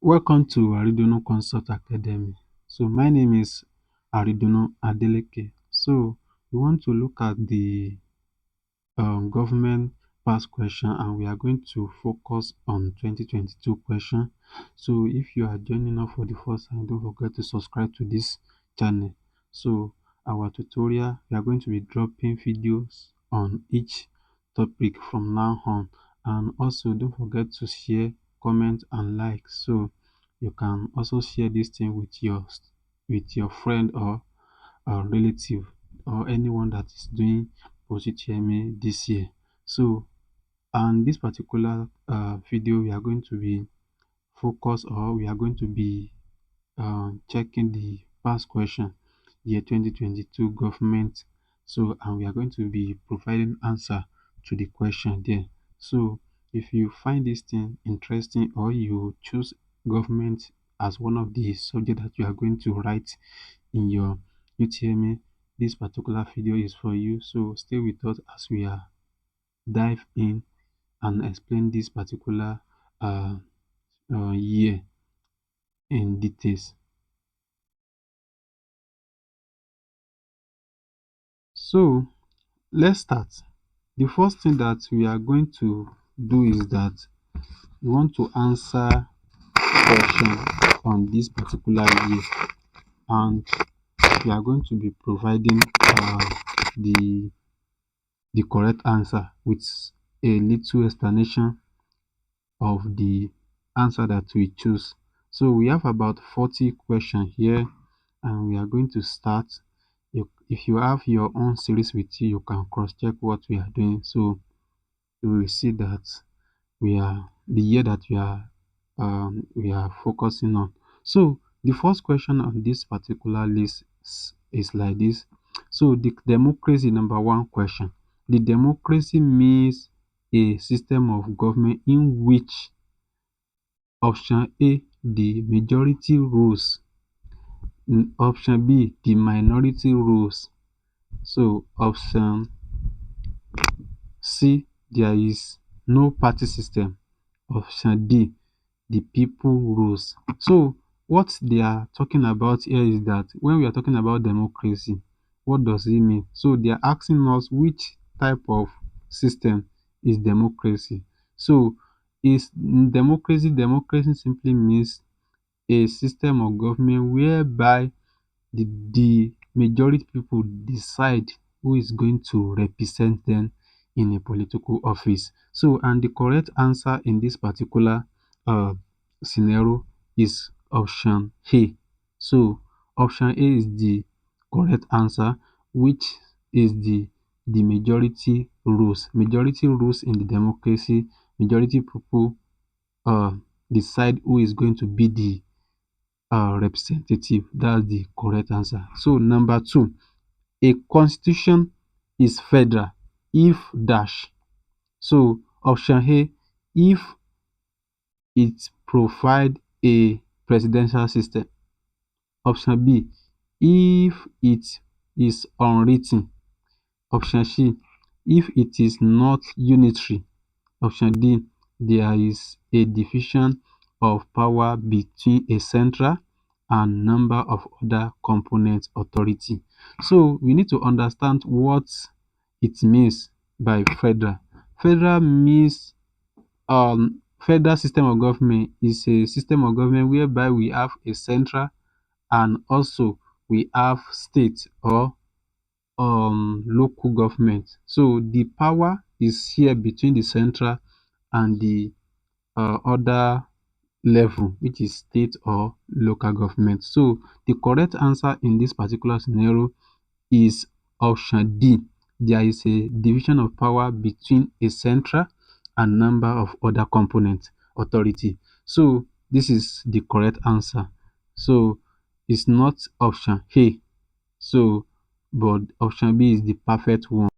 Welcome to Aridono Consult Academy. So my name is Aridono Adeleke. So we want to look at the government past question, and we are going to focus on 2022 question. So if you are joining us for the first time, don't forget to subscribe to this channel. So our tutorial, we are going to be dropping videos on each topic from now on, and also don't forget to share, comment and like, so you can also share this thing with your friend or relative or anyone that is doing Post-UTME this year. So, and this particular video, we are going to be focused, or we are going to be checking the past question, year 2022 government. So, and we are going to be providing answer to the question there. So, if you find this thing interesting, or you choose government as one of the subject that you are going to write in your UTME, this particular video is for you. So stay with us as we are dive in and explain this particular uh, year in details. So let's start. The first thing that we are going to do is that we want to answer question on this particular year, and we are going to be providing the the correct answer with a little explanation of the answer that we choose. So we have about 40 questions here, and we are going to start. If you have your own series with you, you can cross-check what we are doing. So you will see that we are the year that we are focusing on. So the first question on this particular list is like this. So the democracy, number one question. The democracy means a system of government in which option A, the majority rules. Option B, the minority rules. So option C, there is no party system. Option D, the people rules. So what they are talking about here is that when we are talking about democracy, what does it mean? So they are asking us which type of system is democracy. So is democracy simply means a system of government whereby the majority people decide who is going to represent them in a political office. So, and the correct answer in this particular uh, scenario is option A. So, option A is the correct answer, which is the majority rules. Majority rules in the democracy. Majority people uh, decide who is going to be the representative. That's the correct answer. So number two, a constitution is federal if dash. So option A, if it provide a presidential system. Option B, if it is unwritten. Option C, if it is not unitary. Option D, there is a division of power between a central and number of other component authority. So we need to understand what it means by federal. Federal means federal system of government is a system of government whereby we have a central, and also we have state or local government. So the power is here between the central and the other level, which is state or local government. So the correct answer in this particular scenario is option D. There is a division of power between a central and number of other component authority. So this is the correct answer. So it's not option A. So but option B is the perfect one.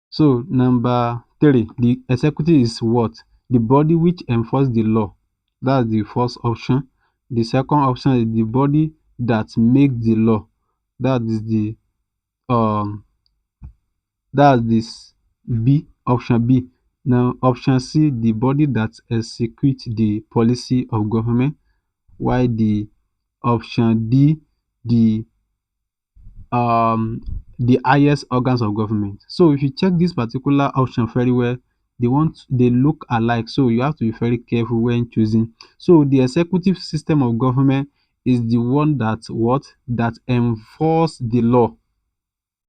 So number three, the executive is what? The body which enforce the law. That's the first option. The second option is the body that make the law. That is the um that's this B, option B. Now option C, the body that execute the policy of government. while the option D, the um the highest organs of government. So if you check this particular option very well, they look alike. So you have to be very careful when choosing. So the executive system of government is the one that enforce the law.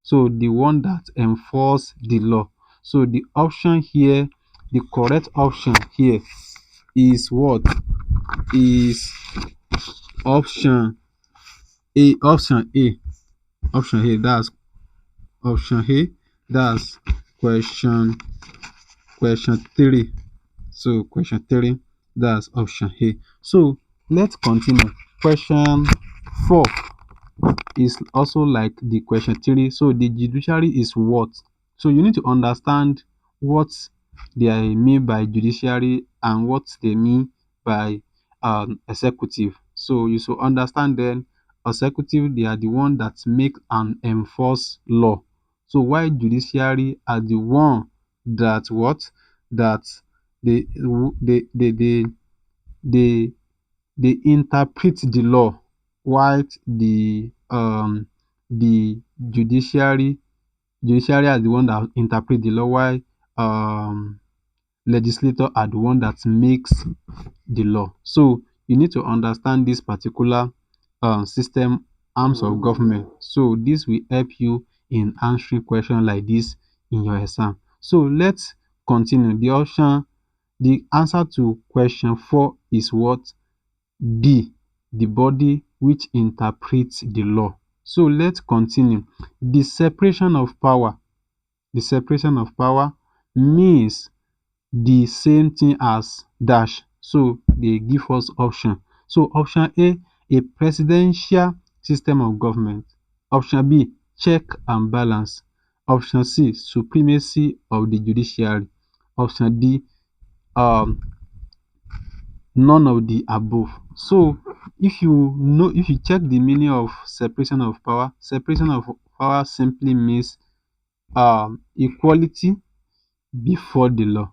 So the one that enforce the law. So the option here, the correct option here is what? Is option A. Option A. Option A. That's option A. That's question question 3. So question 3, that's option A. So let's continue. Question 4 is also like the question 3. So the judiciary is what? So you need to understand what they mean by judiciary and what they mean by executive. So you should understand then executive, they are the one that make and enforce law. So while judiciary are the one that what? That they they they they they, they interpret the law, while the judiciary are the one that interpret the law, while um legislator are the one that makes the law. So you need to understand this particular system, arms of government. So this will help you in answering questions like this in your exam. So let's continue. The answer to question 4 is what? D, the body which interprets the law. So let's continue. The separation of power. The separation of power means the same thing as dash. So they give us option. So option A presidential system of government. Option B, check and balance. Option C, supremacy of the judiciary. Option D, um none of the above. So if you check the meaning of separation of power simply means equality before the law.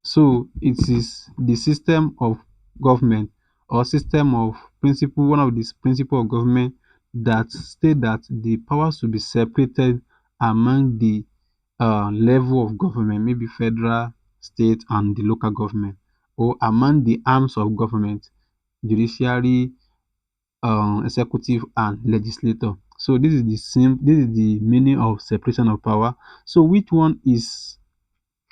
So it is the system of government or system of principle, one of these principle of government that state that the power should be separated among the level of government, maybe federal, state, and the local government, or among the arms of government, judiciary, executive, and legislator. So this is the meaning of separation of power. So which one is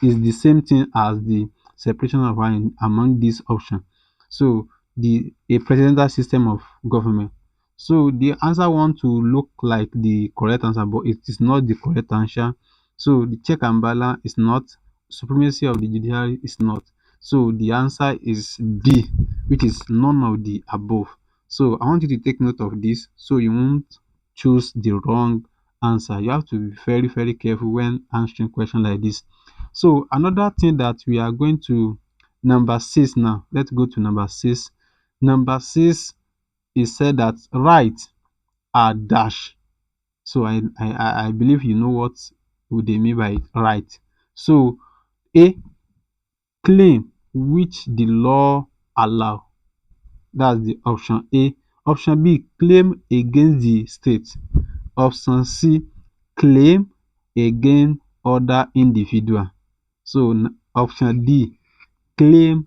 the same thing as the separation of power among these options? So the a presidential system of government. So the answer want to look like the correct answer, but it is not the correct answer. So the check and balance is not, supremacy of the judiciary is not. So the answer is D, which is none of the above. So I want you to take note of this so you won't choose the wrong answer. You have to be very, very careful when answering questions like this. So another thing that we are going to number 6 now. Let's go to number 6. Number 6 is said that right are dash. So I believe you know what would they mean by right. So A, claim which the law allow. That's the option A. Option B, claim against the state. Option C, claim against other individual. So option D, claim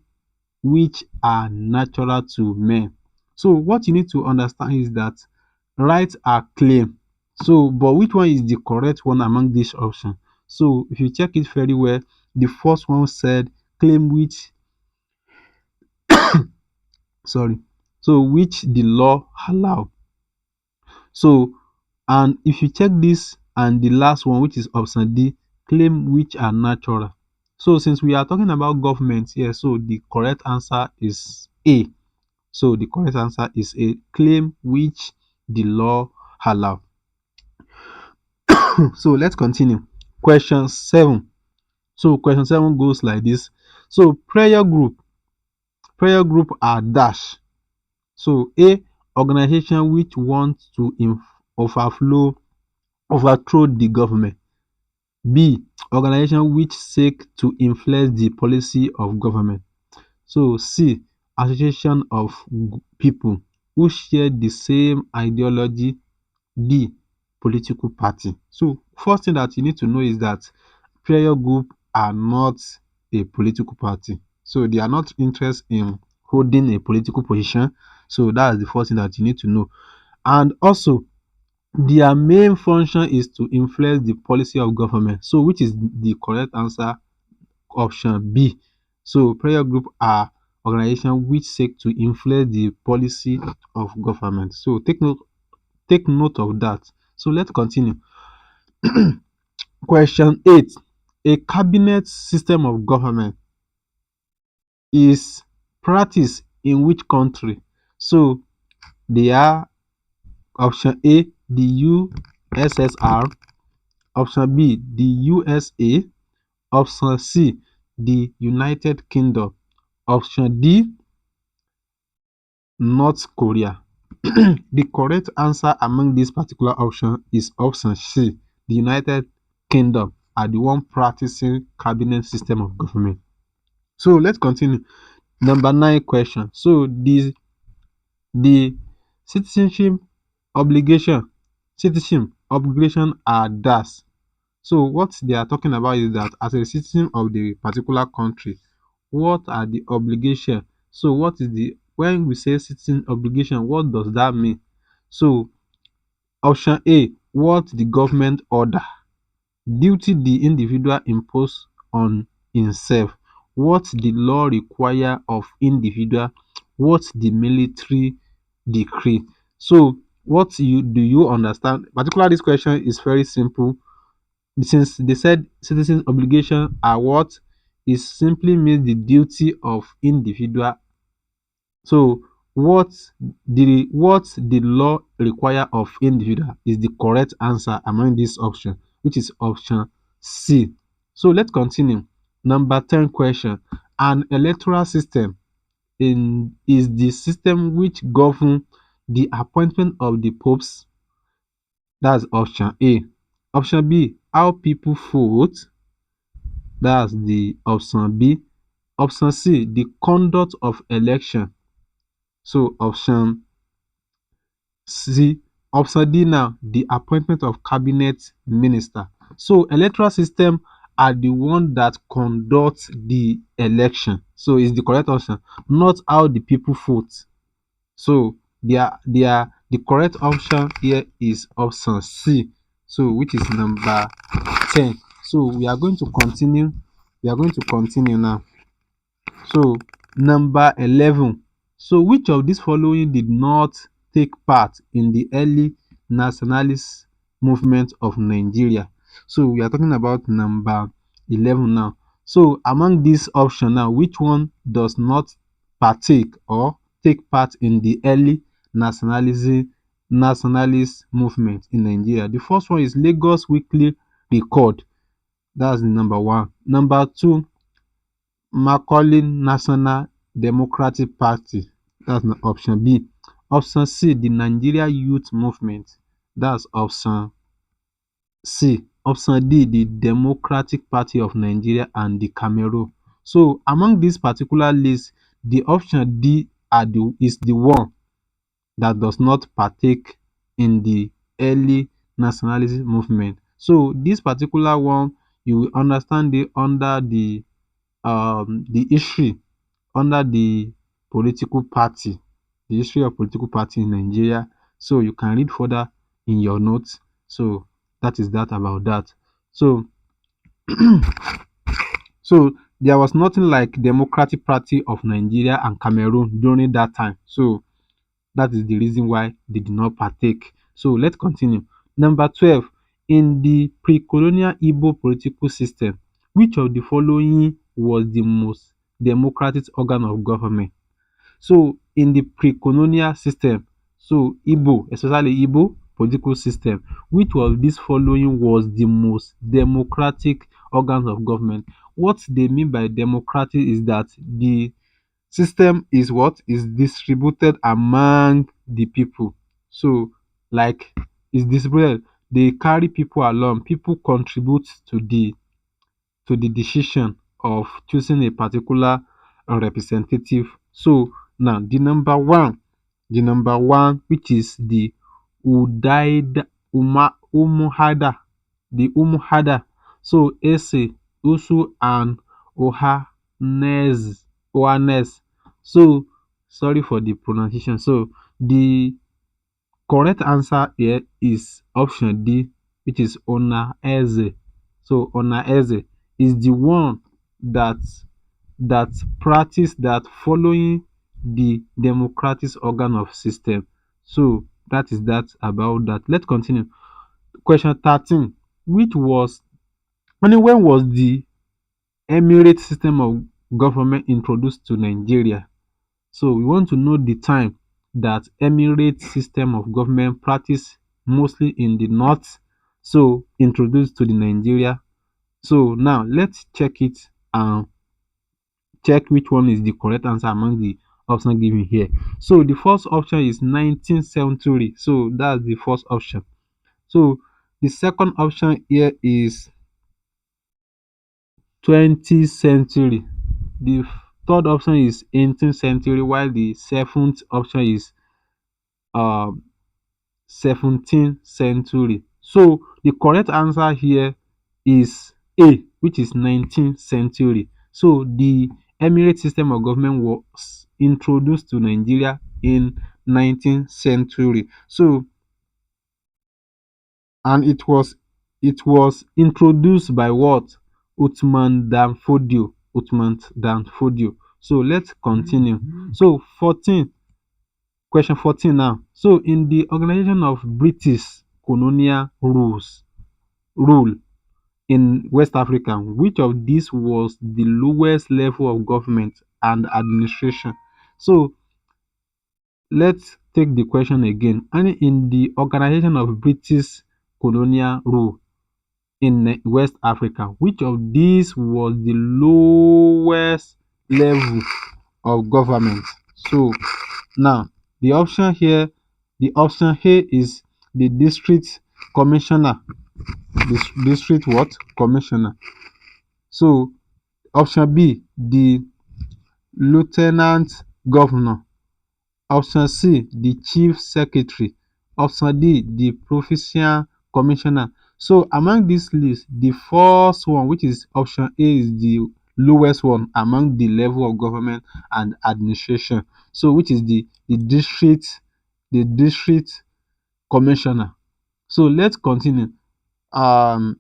which are natural to men. So what you need to understand is that rights are claim. So but which one is the correct one among these options? So if you check it very well, the first one said claim which, sorry, so which the law allow. So and if you check this and the last one, which is option D, claim which are natural. So since we are talking about government here, so the correct answer is A. So the correct answer is A, claim which the law allow. So let's continue. Question 7. So question 7 goes like this. So prayer group are dash. So A, organization which want to overthrow the government. B, organization which seek to influence the policy of government. So C, association of people who share the same ideology, D, political party. So first thing that you need to know is that prayer group are not a political party. So they are not interested in holding a political position. So that's the first thing that you need to know. And also, their main function is to influence the policy of government. So which is the correct answer? Option B. So prayer group are organizations which seek to influence the policy of government. So take note of that. So let's continue. Question 8. A cabinet system of government is practiced in which country? So they are option A, the USSR, option B, the USA, option C, the United Kingdom, option D, North Korea. The correct answer among this particular option is option C. The United Kingdom are the one practicing cabinet system of government. So let's continue. Number 9 question. So the citizenship obligation citizenship obligation are das. So what they are talking about is that as a citizen of the particular country, what are the obligation? So what is the when we say citizen obligation, what does that mean? So option A, what the government order, duty the individual impose on himself, what the law require of individual, what the military decree. So what you do you understand? Particularly this question is very simple. Since they said citizens obligation are what, it simply means the duty of individual. So what the law require of individual is the correct answer among this option, which is option C. So let's continue. Number 10 question. An electoral system is the system which govern the appointment of the popes. That's option A. Option B, how people vote. That's the option B. Option C, the conduct of election. So C. Option D now, the appointment of cabinet minister. So electoral system are the one that conduct the election. So it's the correct option, not how the people vote. So the correct option here is option C. So which is number 10. So we are going to continue. We are going to continue now. So number 11. So which of these following did not take part in the early nationalist movement of Nigeria? So we are talking about number 11 now. So among these options now, which one does not partake or take part in the early nationalist movement in Nigeria? The first one is Lagos Weekly Record. That's the number one. Number two, Macaulay National Democratic Party. That's option B. Option C, the Nigeria Youth Movement. That's option C. Option D, the Democratic Party of Nigeria and the Cameroon. So among this particular list, the option D is the one that does not partake in the early nationalist movement. So this particular one, you will understand it under the history, under the history of political party in Nigeria. So you can read further in your notes. So that is that about that. So so there was nothing like Democratic Party of Nigeria and Cameroon during that time. So that is the reason why they did not partake. So let's continue. Number 12. In the pre-colonial Igbo political system, which of the following was the most democratic organ of government? So in the pre-colonial system, so Igbo, especially Igbo political system, which of these following was the most democratic organs of government? What they mean by democratic is that the system is what is distributed among the people. So like is distributed, they carry people along, people contribute to the decision of choosing a particular representative. So Now the number one, which is the Udaida Umuhada, the Umuhada. So Ese, Usu, and Ohanes. So sorry for the pronunciation. So the correct answer here is option D, which is Onaeze. So Onaeze is the one that that practice that following the democratic organ of system. So that is that about that. Let's continue. Question 13. Which was when was the emirate system of government introduced to Nigeria? So we want to know the time that emirate system of government practice mostly in the north, so introduced to the Nigeria. So now let's check it and check which one is the correct answer among the options given here. So the first option is 19th century. So that's the first option. So the second option here is 20th century. The third option is 18th century, while the seventh option is um 17th century. So the correct answer here is A, which is 19th century. So the emirate system of government was introduced to Nigeria in 19th century. So and it was introduced by what? Uthman Dan Fodio. So let's continue. So 14, question 14 now. So in the organization of British colonial rule in West Africa, which of these was the lowest level of government and administration? So let's take the question again. And in the organization of British colonial rule in West Africa, which of these was the lowest level of government? So now the option A is the district commissioner. District what? Commissioner. So option B, the lieutenant governor. Option C, the chief secretary. Option D, the provincial commissioner. So among this list, the first one, which is option A, is the lowest one among the level of government and administration. So which is the district commissioner. So let's continue. Um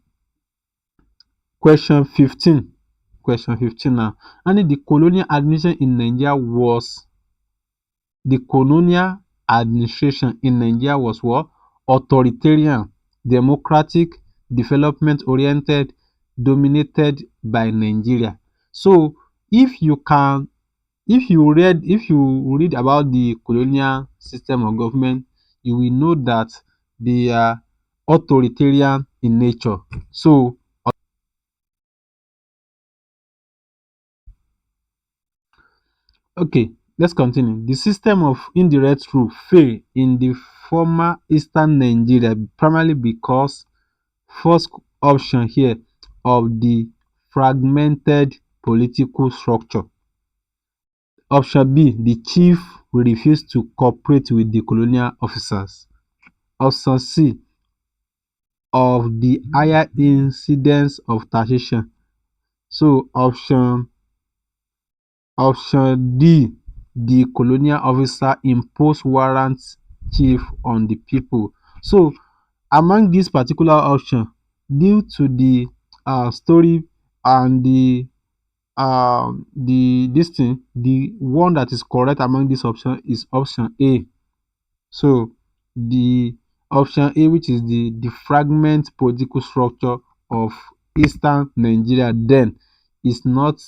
question 15. Question 15 now. And the colonial administration in Nigeria was The colonial administration in Nigeria was what? Authoritarian, democratic, development oriented, dominated by Nigeria. So if you can if you read about the colonial system of government, you will know that they are authoritarian in nature. So okay, let's continue. The system of indirect rule failed in the former eastern Nigeria primarily because first option here of the fragmented political structure. Option B, the chief will refuse to cooperate with the colonial officers. Option C, of the higher incidence of taxation. So option D, the colonial officer impose warrant chief on the people. So among this particular option, due to the story and the this thing, the one that is correct among this option is option A. So the option A, which is the fragment political structure of eastern Nigeria, then is not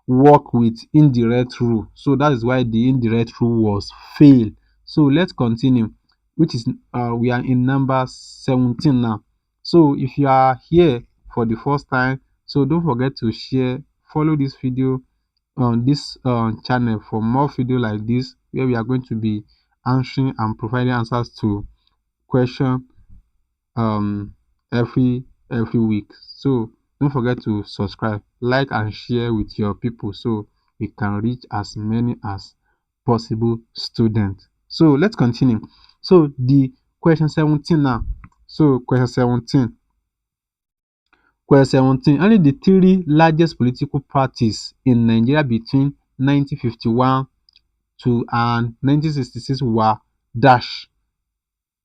work with indirect rule. So that is why the indirect rule was failed. So let's continue, which is we are in number 17 now. So if you are here for the first time, so don't forget to share, follow this video on this channel for more video like this, where we are going to be answering and providing answers to question um every week. So don't forget to subscribe, like and share with your people so we can reach as many as possible student. So let's continue. So the question 17 now. So question 17, only the three largest political parties in Nigeria between 1951 to and 1966 were dash: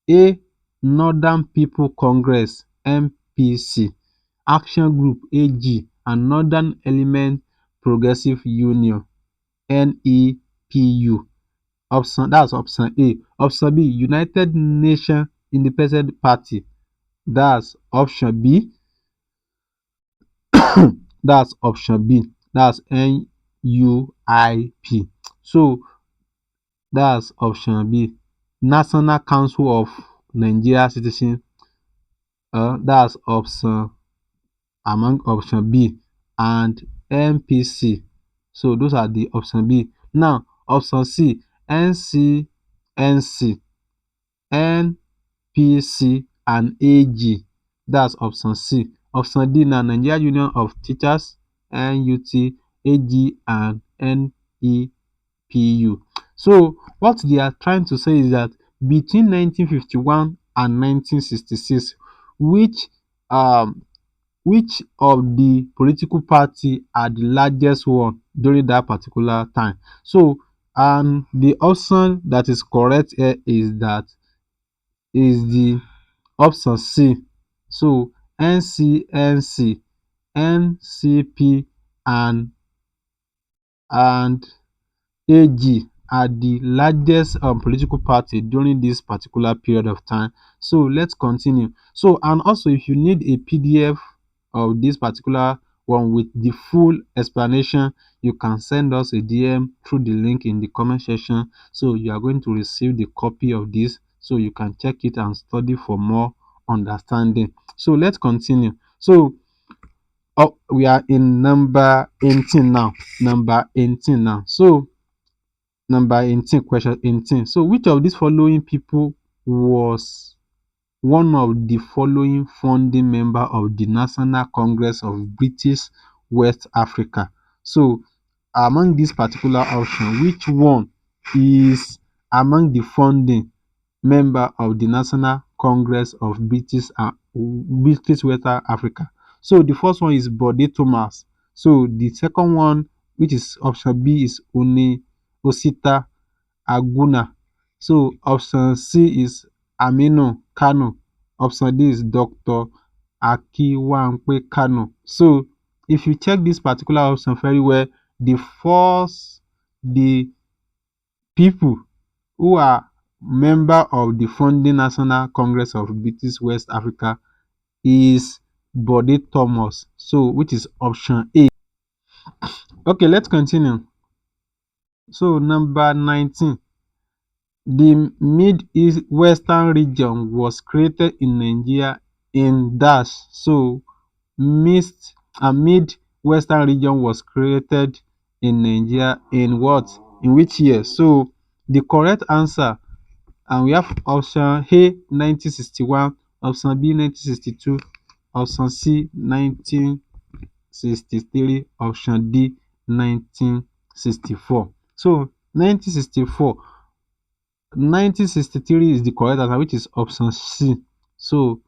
A. Northern People Congress (NPC), Action Group (AG), and Northern Element Progressive Union (NEPU). That's option A. Option B, United Nation Independent Party. That's option B. That's option B. That's NUIP. So that's option B. National Council of Nigeria Citizens. That's option among option B and NPC. So those are the option B. Now option C, NCNC, NPC and AG. That's option C. Option D na Nigeria Union of Teachers, NUT, AG and NEPU. So what they are trying to say is that between 1951 and 1966, which which of the political party are the largest one during that particular time? So and the option that is correct here is the option C. So NCNC, NCP and AG are the largest political party during this particular period of time. So let's continue. So and also if you need a PDF of this particular one with the full explanation, you can send us a DM through the link in the comment section. So you are going to receive the copy of this so you can check it and study for more understanding. So let's continue. So we are in number 18 now. Number 18 now. So number 18, question 18. So which of these following people was one of the following founding member of the National Congress of British West Africa? So among this particular option, which one is among the founding member of the National Congress of British West Africa? So the first one is Bode Thomas. So the second one, which is option B, is Osita Aguna. So option C is Aminu Kano. Option D is Dr. Akiwankwe Kano. So if you check this particular option very well, the people who are member of the founding National Congress of British West Africa is Bode Thomas. So which is option A. Okay, let's continue. So number 19. The Mid-East Western region was created in Nigeria in dash. So Mid-Western region was created in Nigeria in what? In which year? So the correct answer, and we have option A 1961, option B 1962, option C 1963, option D 1964. So 1963 is the correct answer, which is option C. So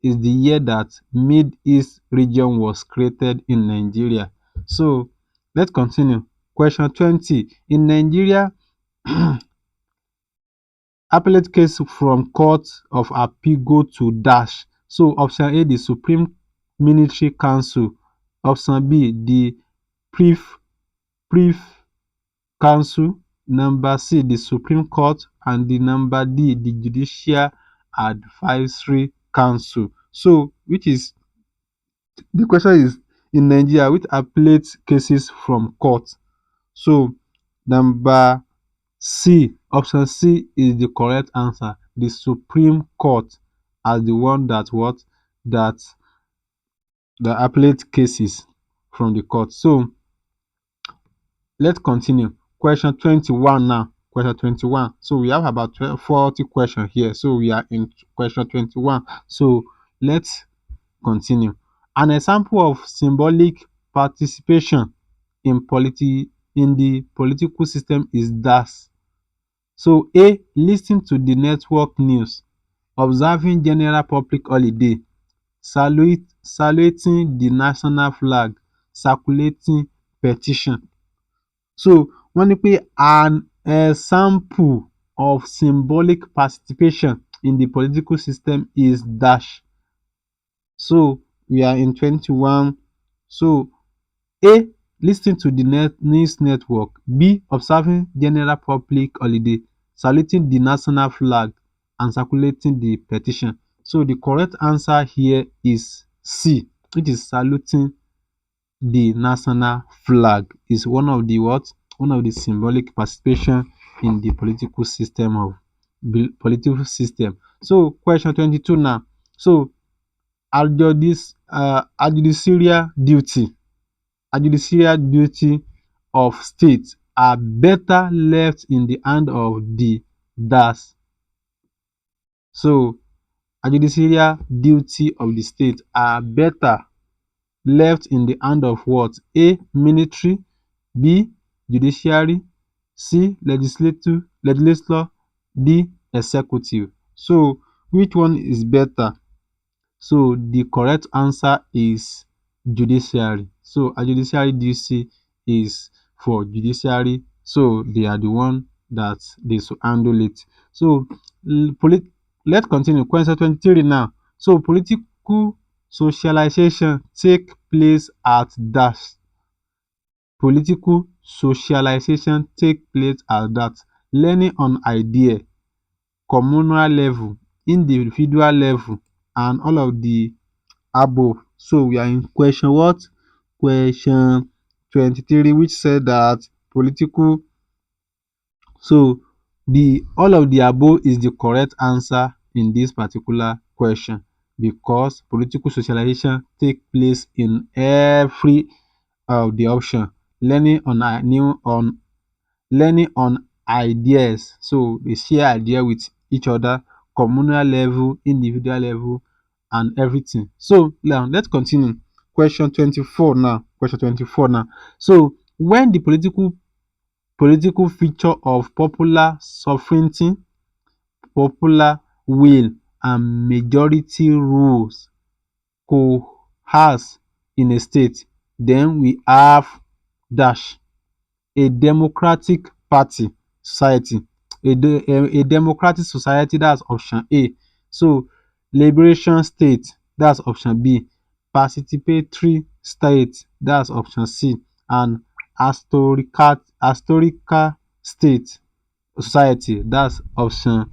is the year that Mid-East region was created in Nigeria. So let's continue. Question 20. In Nigeria, appellate case from Court of Appeal go to dash. So option A, the Supreme Military Council. Option B, the Privy Council. Number C, the Supreme Court. And the number D, the Judicial Advisory Council. So which is the question is, in Nigeria, which appellate cases from court? So number C, option C is the correct answer. The Supreme Court as the one that the appellate cases from the court. So let's continue. Question 21 now. Question 21. So we have about 40 questions here. So we are in question 21. So let's continue. An example of symbolic participation in the political system is dash. So A, lis ten to the network news, observing general public holiday, saluting the national flag, circulating petition. So wọ́n ní pé an example of symbolic participation in the political system is dash. So we are in 21. So A, lis ten to the news network. B, observing general public holiday, saluting the national flag and circulating the petition. So the correct answer here is C, which is saluting the national flag is one of the what? One of the symbolic participation in the political system of political system. So question 22 now. So adjudicial duty of state are better left in the hand of the dash. So adjudicial duty of the state are better left in the hand of what? A, military, B, judiciary, C, legislature, D, executive. So which one is better? So the correct answer is judiciary. So a judiciary duty is for judiciary. So they are the one that they should handle it. So let's continue. Question 23 now. So political socialization take place at dash. Political socialization take place at that. Learning on idea, communal level, individual level, and all of the above. So we are in question what? Question 23, which said that political. So the all of the above is the correct answer in this particular question because political socialization take place in every of the option. Learning on learning on ideas. So they share idea with each other, communal level, individual level, and everything. So now let's continue. Question 24 now. Question 24 now. So when the political feature of popular sovereignty, popular will, and majority rules coerce in a state, then we have dash. A democratic party society, a democratic society, that's option A. So liberation state, that's option B. Participatory state, that's option C. And historical state society, that's option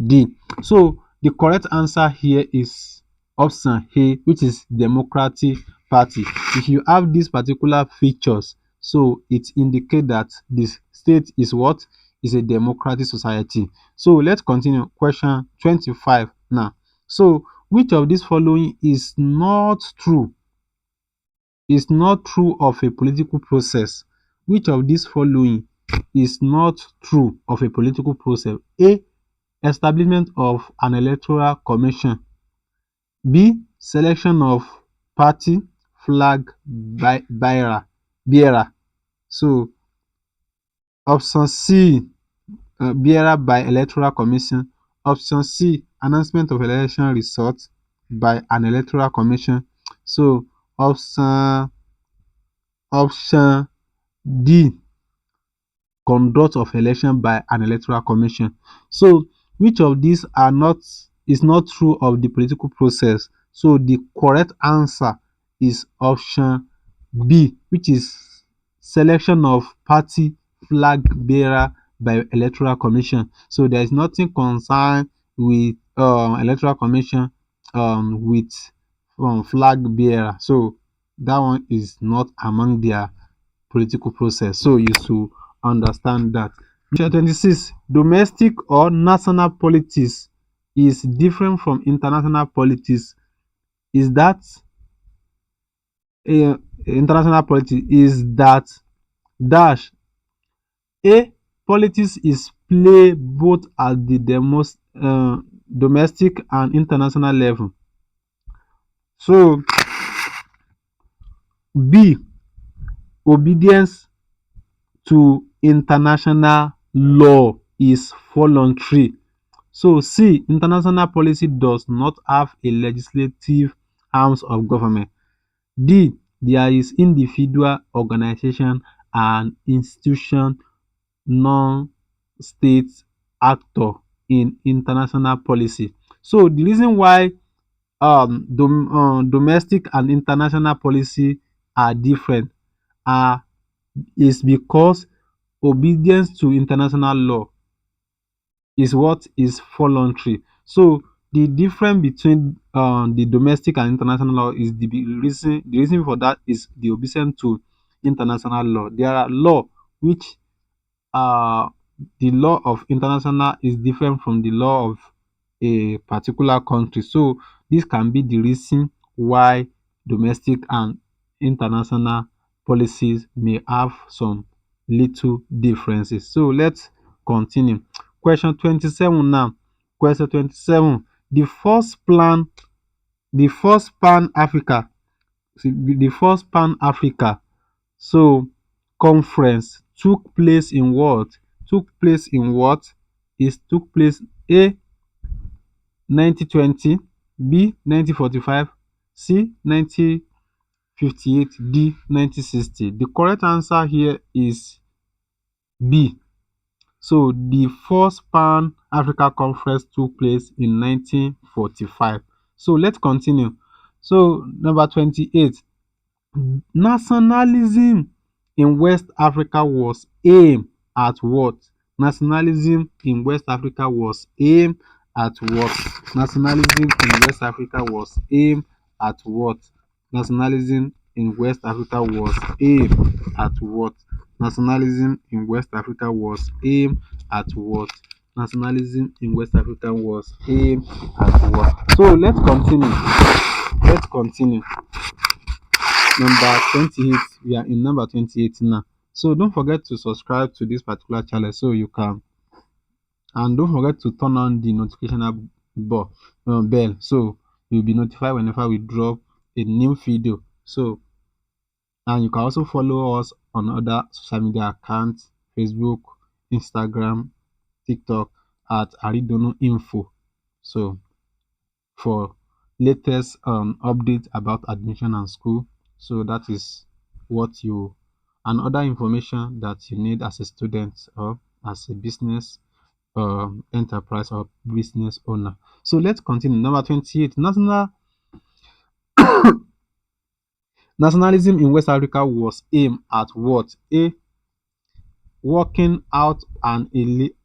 D. So the correct answer here is option A, which is democratic party. If you have these particular features, so it indicates that this state is what? Is a democratic society. So let's continue. Question 25 now. So which of these following is not true? Is not true of a political process? Which of these following is not true of a political process? A, establishment of an electoral commission. B, selection of party flag bearer. So option C, bearer by electoral commission. Option C, announcement of election result by an electoral commission. So option D, conduct of election by an electoral commission. So which of these are not is not true of the political process? So the correct answer is option B, which is selection of party flag bearer by electoral commission. So there is nothing concerned with electoral commission with flag bearer. So that one is not among their political process. So you should understand that. Question 26. Domestic or national politics is different from international politics. Is that international politics is that dash. A, politics is play both at the domestic and international level. So B, obedience to international law is voluntary. So C, international policy does not have a legislative arms of government. D, there is individual, organization and institution, non-state actor in international policy. So the reason why domestic and international policy are different are is because obedience to international law is what is voluntary. So the difference between the domestic and international law is the reason for that is the obedience to international law. There are law which uh, the law of international is different from the law of a particular country. So this can be the reason why domestic and international policies may have some little differences. So let's continue. Question 27 now. Question 27. The first Pan Africa, the first Pan Africa so conference took place in what? Took place in what? Is took place A 1920, B 1945, C 1958, D 1960. The correct answer here is B. So the first Pan Africa Conference took place in 1945. So let's continue. So number 28. Nationalism in West Africa was aimed at what? Nationalism in West Africa was aimed at what? Nationalism in West Africa was aimed at what? Nationalism in West Africa was aimed at what? Nationalism in West Africa was aimed at what? Nationalism in West Africa was aimed at what? So let's continue. Let's continue. Number 28. We are in number 28 now. So don't forget to subscribe to this particular channel so you can, and don't forget to turn on the notification bell so you'll be notified whenever we drop a new video. So, and you can also follow us on other social media accounts: Facebook, Instagram, TikTok at Aridono Info. So for latest update about admission and school. So that is what you and other information that you need as a student or as a business enterprise or business owner. So let's continue. Number 28. Nationalism in West Africa was aimed at what? A. Working out an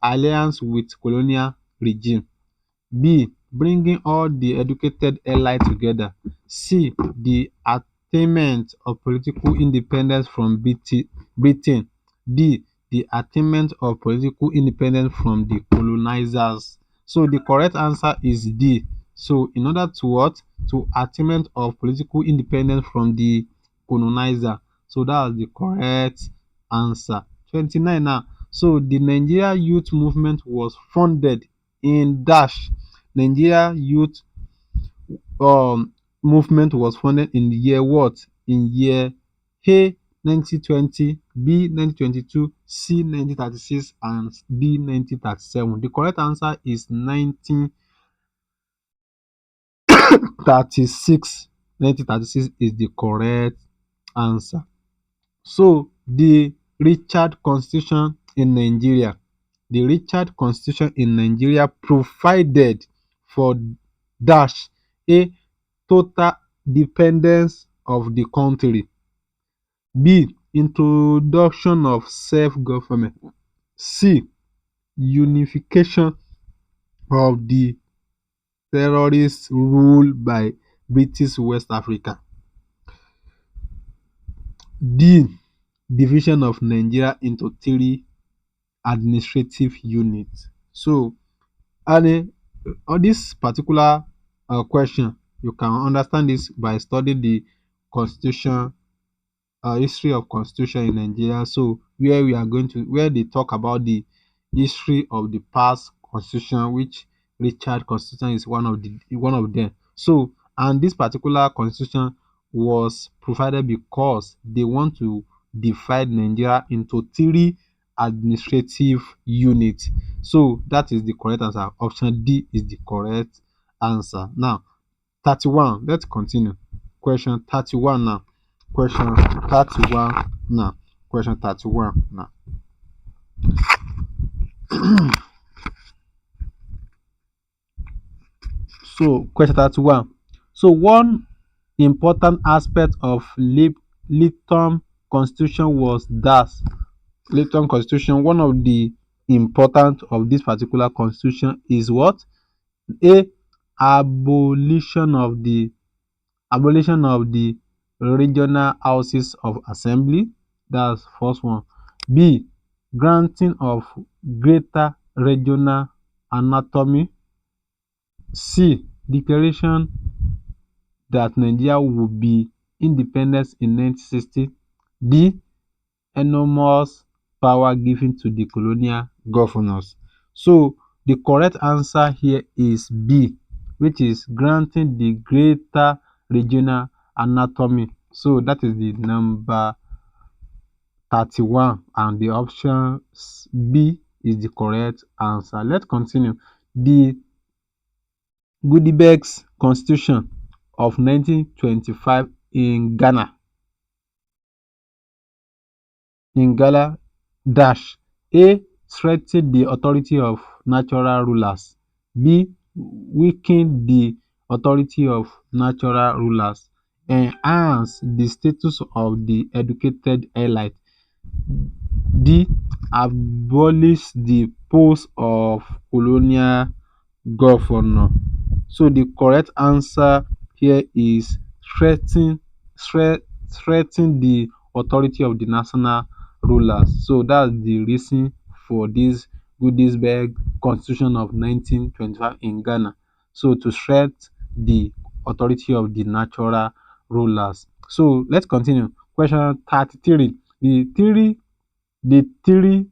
alliance with colonial regime. B. Bringing all the educated allies together. C. The attainment of political independence from Britain. D. The attainment of political independence from the colonizers. So the correct answer is D. So in order to what? To attainment of political independence from the colonizer. So that's the correct answer. 29 now. So the Nigeria youth movement was founded in dash. Nigeria youth movement was founded in the year what? In year A 1920, B 1922, C 1936 and D 1937. The correct answer is 1936. 1936 is the correct answer. So the Richard Constitution in Nigeria. The Richard Constitution in Nigeria provided for dash A. Total dependence of the country. B. Introduction of self-government. C. Unification of the terrorist rule by British West Africa. D. Division of Nigeria into three administrative units. So, and on this particular question, you can understand this by studying the constitution, history of constitution in Nigeria. So where we are going to, where they talk about the history of the past constitution, which Richard Constitution is one of them. So, and this particular constitution was provided because they want to divide Nigeria into three administrative units. So that is the correct answer. Option D is the correct answer. Now, 31. Let's continue. Question 31 now. Question 31 now. Question 31 now. So, question 31. So, one important aspect of Lytton Constitution was that Lytton Constitution, one of the important of this particular constitution is what? A. Abolition of the regional houses of assembly. That's first one. B. Granting of greater regional autonomy. C. Declaration that Nigeria would be independent in 1960. D. Enormous power given to the colonial governors. So the correct answer here is B, which is granting the greater regional autonomy. So that is the number 31, and the option B is the correct answer. Let's continue. The Goodibec's Constitution of 1925 in Ghana dash A. Strengthen the authority of natural rulers. B. Weaken the authority of natural rulers. Enhance the status of the educated elite. D. Abolish the post of colonial governor. So the correct answer here is strengthen the authority of the national rulers. So that's the reason for this Goodisberg Constitution of 1925 in Ghana. So to strengthen the authority of the natural rulers. So let's continue. Question 33. The three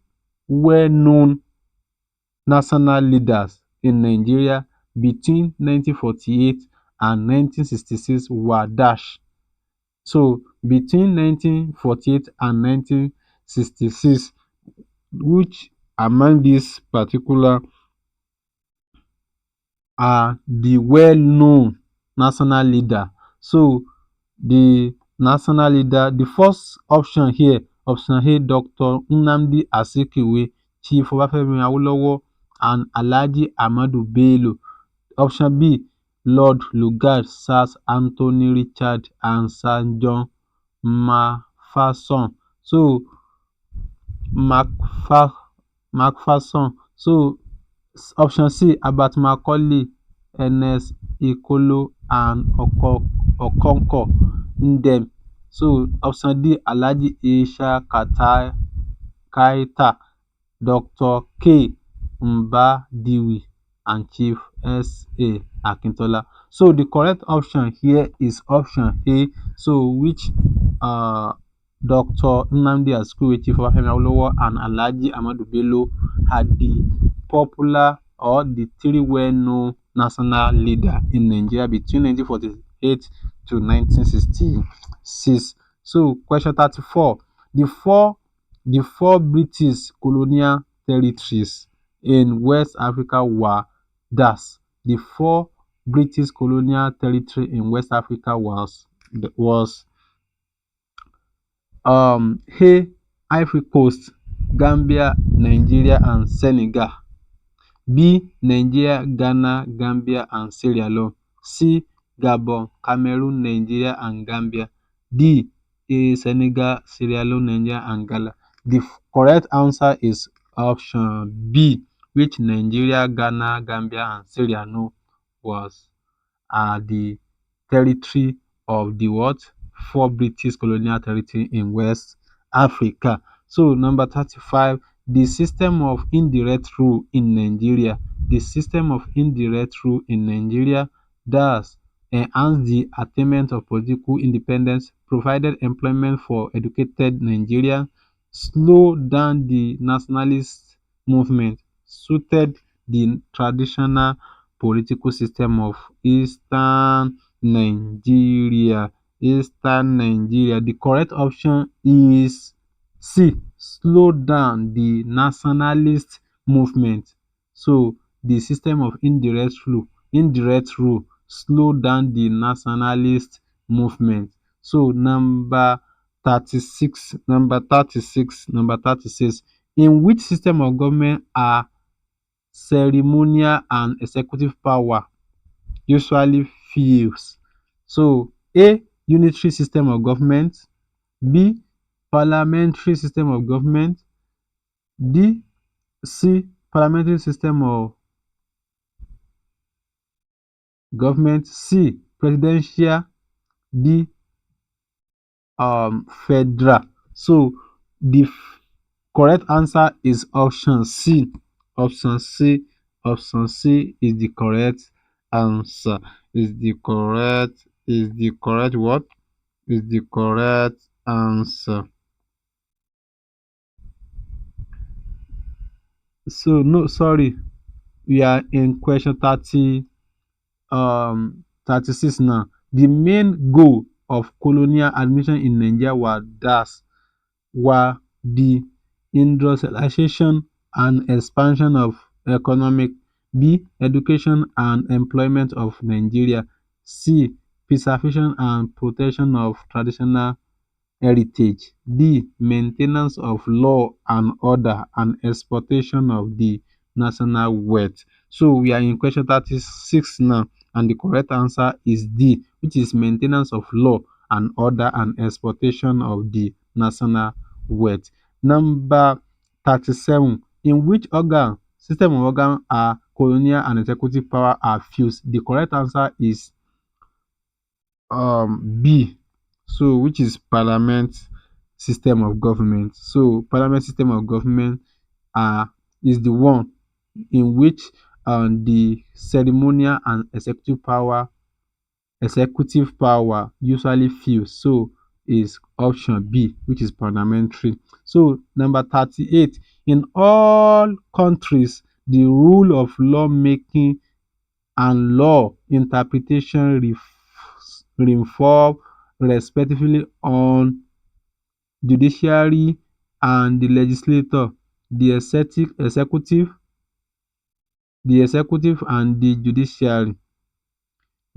well-known national leaders in Nigeria between 1948 and 1966 were dash. So between 1948 and 1966, which among these particular are the well-known national leader? So the national leader, the first option here, option A, Dr. Nnamdi Azikiwe, Chief Obafemi Awolowo, and Alhaji Ahmadu Bello. Option B, Lord Lugard, Sir Anthony Richard, and Sir John Macpherson. So Macpherson. So option C, Abat Macaulay, Ernest Ikolo, and Okonkwo Ndem. So option D, Alhaji Isha Kaita, Dr. K. Mbadiwe, and Chief S.A. Akintola. So the correct option here is option A. So which Dr. Nnamdi Azikiwe, Chief Obafemi Awolowo, and Alhaji Ahmadu Bello had the popular or the three well-known national leader in Nigeria between 1948 to 1966. So question 34. The four British colonial territories in West Africa were dash. The four British colonial territory in West Africa was A. Ivory Coast, Gambia, Nigeria, and Senegal. B. Nigeria, Ghana, Gambia, and Sierra Leone. C. Gabon, Cameroon, Nigeria, and Gambia. D. Senegal, Sierra Leone, Nigeria, and Ghana. The correct answer is option B, which Nigeria, Ghana, Gambia, and Sierra Leone was the territory of the what? Four British colonial territory in West Africa. So number 35, the system of indirect rule in Nigeria. The system of indirect rule in Nigeria does enhance the attainment of political independence, provided employment for educated Nigerians, slow down the nationalist movement, suited the traditional political system of Eastern Nigeria. The correct option is C. Slow down the nationalist movement. So the system of indirect rule slow down the nationalist movement. So number 36, in which system of government are ceremonial and executive power usually fused? So A, unitary system of government; B, parliamentary system of government; D, C, parliamentary system of government; C, presidential; D, federal. So the correct answer is option C. Option C. Option C is the correct answer. Is the correct what? Is the correct answer. So no, sorry. We are in question 36 now. The main goal of colonial admission in Nigeria were the industrialization and expansion of economic; B, education and employment of Nigeria; C, preservation and protection of traditional heritage; D, maintenance of law and order and exploitation of the national wealth. So we are in question 36 now, and the correct answer is D, which is maintenance of law and order and exploitation of the national wealth. Number 37, in which system of organ are colonial and executive power are fused? The correct answer is B, so which is parliament system of government. So parliament system of government is the one in which the ceremonial and executive power usually fuse. So is option B, which is parliamentary. So number 38, in all countries the rule of lawmaking and law interpretation revolve respectively on judiciary and the legislature, the executive and the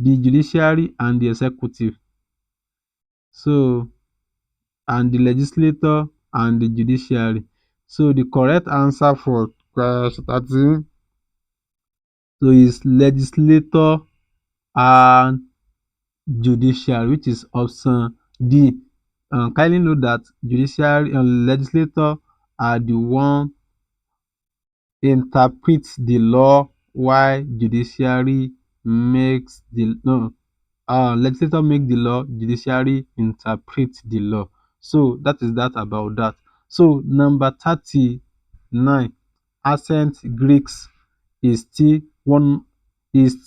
judiciary and the executive. So and the legislator and the judiciary. So the correct answer for question 13 so is legislator and judiciary, which is option D. Kindly note that judiciary and legislator are the one interpret the law, while judiciary makes the no legislator make the law, judiciary interpret the law. So that is that about that. So number 39, ancient Greeks is still one is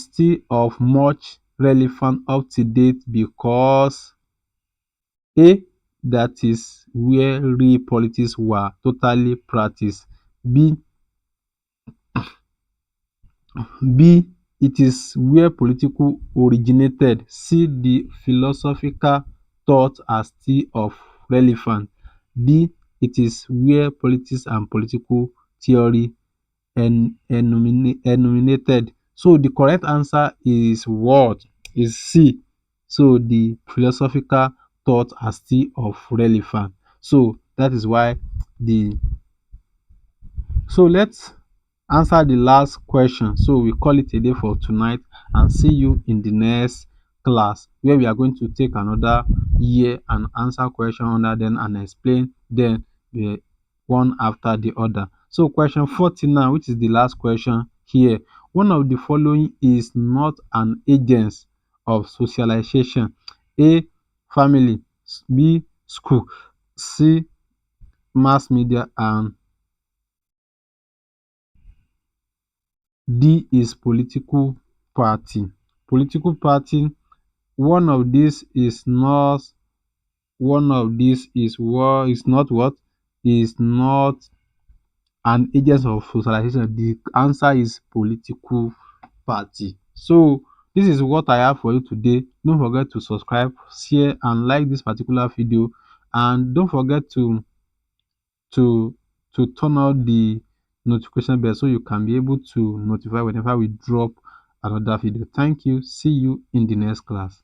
still of much relevant up to date because A, that is where real politics were totally practiced; B, B, it is where politics originated; C, the philosophical thought are still of relevance; D, it is where politics and political theory enumerated. So the correct answer is what? Is C. So the philosophical thought are still of relevance. So that is why the so let's answer the last question. So we call it a day for tonight and see you in the next class, where we are going to take another year and answer question under them and explain them the one after the other. So question 40 now, which is the last question here. One of the following is not an agent of socialization: A, family; B, school; C, mass media; and D is political party. Political party, one of these is not one of these is not what? Is not an agent of socialization. The answer is political party. So this is what I have for you today. Don't forget to subscribe, share and like this particular video, and don't forget to to turn on the notification bell so you can be able to notify whenever we drop another video. Thank you. See you in the next class.